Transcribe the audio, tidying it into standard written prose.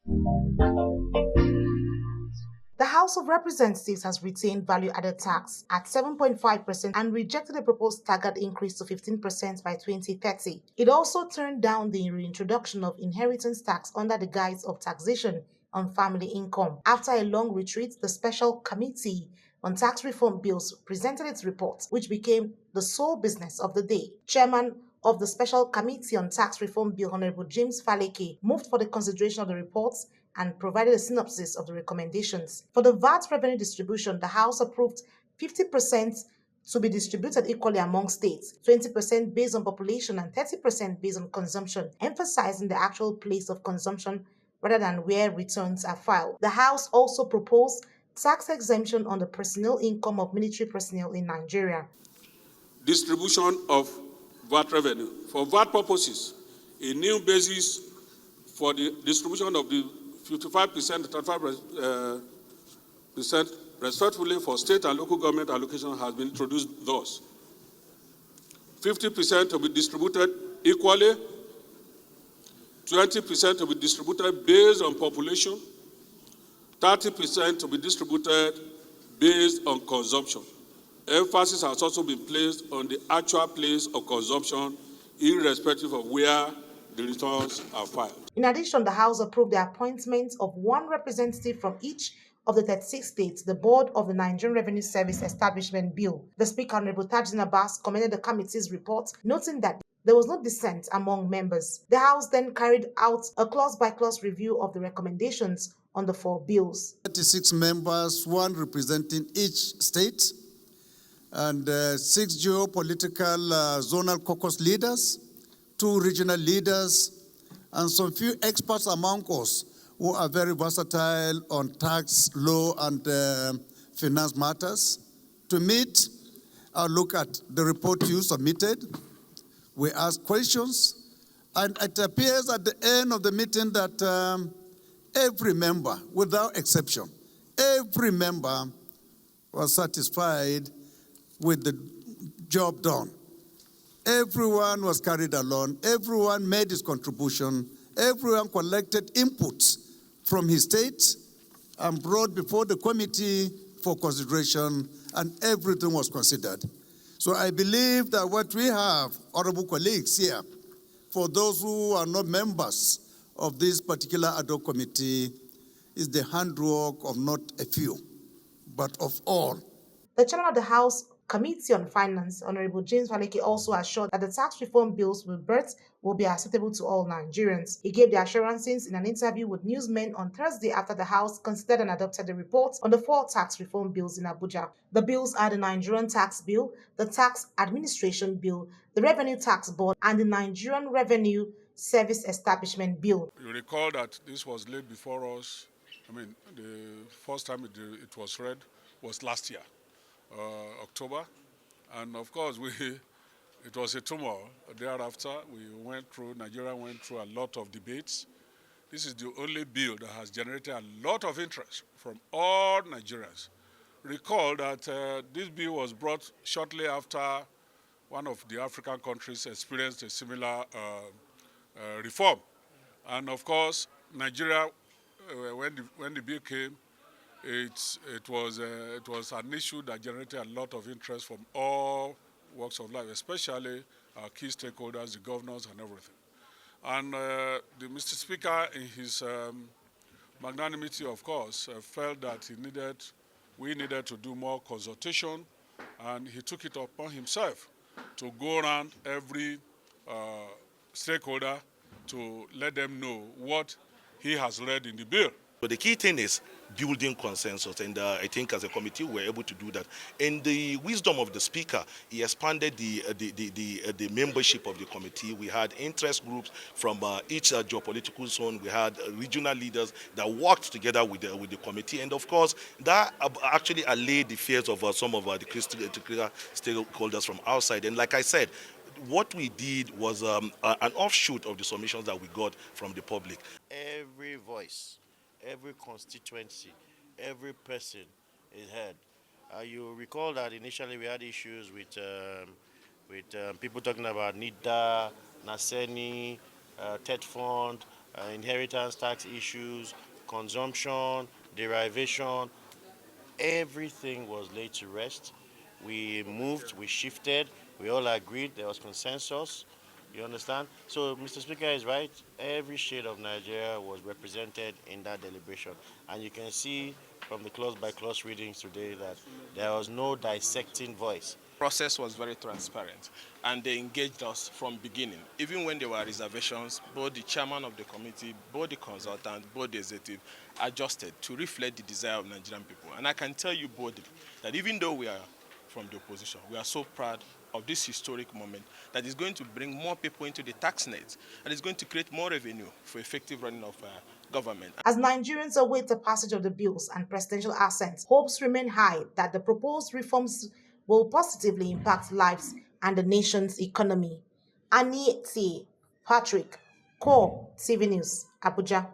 The House of Representatives has retained value-added tax at 7.5% and rejected a proposed staggered increase to 15% by 2030. It also turned down the reintroduction of inheritance tax under the guise of taxation on family income. After a long retreat, the Special Committee on Tax Reform Bills presented its report, which became the sole business of the day. Chairman of the Special Committee on Tax Reform Bill, Honorable James Faleke, moved for the consideration of the reports and provided a synopsis of the recommendations. For the VAT revenue distribution, the House approved 50% to be distributed equally among states, 20% based on population and 30% based on consumption, emphasizing the actual place of consumption rather than where returns are filed. The House also proposed tax exemption on the personal income of military personnel in Nigeria. Distribution of VAT revenue. For VAT purposes, a new basis for the distribution of the 55% to 35% respectively for state and local government allocation has been introduced thus. 50% to be distributed equally, 20% to be distributed based on population, 30% to be distributed based on consumption. Emphasis has also been placed on the actual place of consumption, irrespective of where the returns are filed. In addition, the House approved the appointment of one representative from each of the 36 states to the board of the Nigerian Revenue Service Establishment Bill. The Speaker, Honorable Tajuddin Abbas, commended the committee's report, noting that there was no dissent among members. The House then carried out a clause-by-clause review of the recommendations on the four bills. 36 members, one representing each state, and 6 geopolitical zonal caucus leaders, 2 regional leaders, and some few experts among us who are very versatile on tax, law, and finance matters to meet and look at the report you submitted. We asked questions, and it appears at the end of the meeting that every member, without exception, every member was satisfied with the job done. Everyone was carried along. Everyone made his contribution. Everyone collected inputs from his state and brought before the committee for consideration, and everything was considered. So I believe that what we have, honorable colleagues here, for those who are not members of this particular ad hoc committee, is the handwork of not a few, but of all. The chairman of the House Committee on Finance, Honorable James Faleke, also assured that the tax reform bills will be acceptable to all Nigerians. He gave the assurances in an interview with newsmen on Thursday after the House considered and adopted the report on the 4 tax reform bills in Abuja. The bills are the Nigerian Tax Bill, the Tax Administration Bill, the Revenue Tax Board, and the Nigerian Revenue Service Establishment Bill. You recall that this was laid before us. The first time it was read was last year. October, and of course it was a turmoil. Thereafter, Nigeria went through a lot of debates. This is the only bill that has generated a lot of interest from all Nigerians. Recall that this bill was brought shortly after one of the African countries experienced a similar reform, and of course Nigeria, when the bill came, it was an issue that generated a lot of interest from all walks of life, especially our key stakeholders, the governors and everything. And Mr. Speaker, in his magnanimity, of course, felt that we needed to do more consultation, and he took it upon himself to go around every stakeholder to let them know what he has read in the bill. So the key thing is building consensus, and I think as a committee we were able to do that. In the wisdom of the speaker, he expanded the membership of the committee. We had interest groups from each geopolitical zone. We had regional leaders that worked together with the committee, and of course that actually allayed the fears of some of the critical stakeholders from outside. And like I said, what we did was an offshoot of the submissions that we got from the public. Every voice, every constituency, every person is heard. You recall that initially we had issues with people talking about NIDA, NASENI, TED Fund, inheritance tax issues, consumption, derivation, everything was laid to rest. We moved, we shifted, we all agreed, there was consensus. You understand? So Mr. Speaker is right. Every shade of Nigeria was represented in that deliberation. And you can see from the clause by clause readings today that there was no dissecting voice. Process was very transparent and they engaged us from beginning. Even when there were reservations, both the chairman of the committee, both the consultant, both the executive adjusted to reflect the desire of Nigerian people. And I can tell you boldly that even though we are from the opposition, we are so proud of this historic moment that is going to bring more people into the tax net and is going to create more revenue for effective running of government. As Nigerians await the passage of the bills and presidential assent, hopes remain high that the proposed reforms will positively impact lives and the nation's economy. Annie Patrick, Core TV News, Abuja.